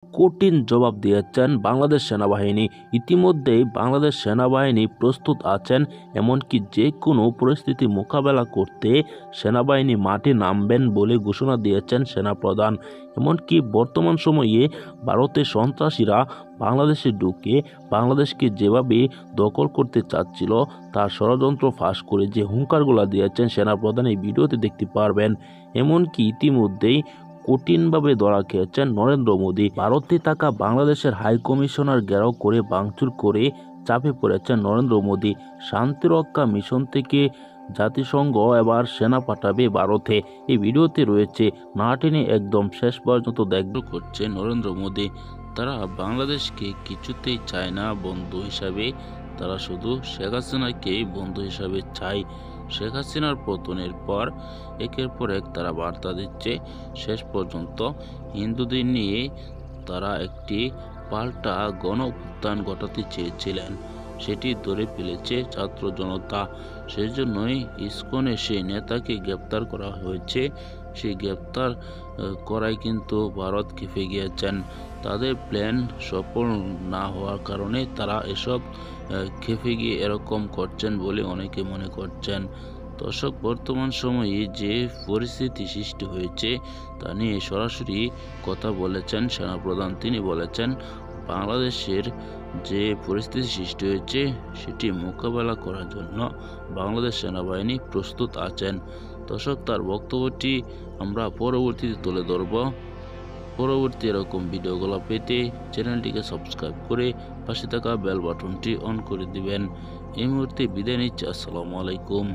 কঠিন জবাব দিয়েছেন বাংলাদেশ সেনাবাহিনী। ইতিমধ্যেই বাংলাদেশ সেনাবাহিনী প্রস্তুত আছেন, এমনকি যে কোনো পরিস্থিতি মোকাবেলা করতে সেনাবাহিনী মাঠে নামবেন বলে ঘোষণা দিয়েছেন সেনাপ্রধান। এমনকি বর্তমান সময়ে ভারতের সন্ত্রাসীরা বাংলাদেশে ঢুকে বাংলাদেশকে যেভাবে দখল করতে চাচ্ছিল তার ষড়যন্ত্র ফাঁস করে যে হুঙ্কারগুলো দিয়েছেন সেনাপ্রধান এই ভিডিওতে দেখতে পারবেন। এমনকি ইতিমধ্যেই কঠিনভাবে ধরা খেয়েছেন নরেন্দ্র মোদী। ভারতে থাকা বাংলাদেশের হাই কমিশনার ঘেরাও করে ভাঙচুর করে চাপে পড়েছেন নরেন্দ্র মোদী। শান্তিরক্ষা মিশন থেকে জাতিসংঘ এবার সেনা পাঠাবে ভারতে। এই ভিডিওতে রয়েছে, না টেনে একদম শেষ পর্যন্ত দেখভাল করছে নরেন্দ্র মোদী। তারা বাংলাদেশকে কিছুতেই চায় না বন্ধু হিসাবে, তারা শুধু শেখ হাসিনাকে বন্ধু হিসাবে চায়। শেখ হাসিনার পতনের পর একের পর এক তারা বার্তা দিচ্ছে। শেষ পর্যন্ত হিন্দুদের নিয়ে তারা একটি পাল্টা গণ অভ্যুত্থান ঘটাতে চেয়েছিলেন, সেটি ধরে ফেলেছে ছাত্র জনতা। সেজন্যই ইসকনে সেই নেতাকে গ্রেপ্তার করা হয়েছে। সেই গ্রেপ্তার করায় কিন্তু ভারত খেপে গিয়েছেন। তাদের প্ল্যান সফল না হওয়ার কারণে তারা এসব খেপে গিয়ে এরকম করছেন বলে অনেকে মনে করছেন। দর্শক, বর্তমান সময়ে যে পরিস্থিতি সৃষ্টি হয়েছে তা নিয়ে সরাসরি কথা বলেছেন সেনাপ্রধান। তিনি বলেছেন, বাংলাদেশের যে পরিস্থিতি সৃষ্টি হয়েছে সেটি মোকাবেলা করার জন্য বাংলাদেশ সেনাবাহিনী প্রস্তুত আছেন। দর্শক, তার বক্তব্যটি আমরা পরবর্তীতে তুলে ধরব। পরবর্তী এরকম ভিডিওগুলো পেতে চ্যানেলটিকে সাবস্ক্রাইব করে পাশে থাকা বেল বাটনটি অন করে দিবেন। এই মুহূর্তে বিদায় নিচ্ছি। আসসালামু আলাইকুম।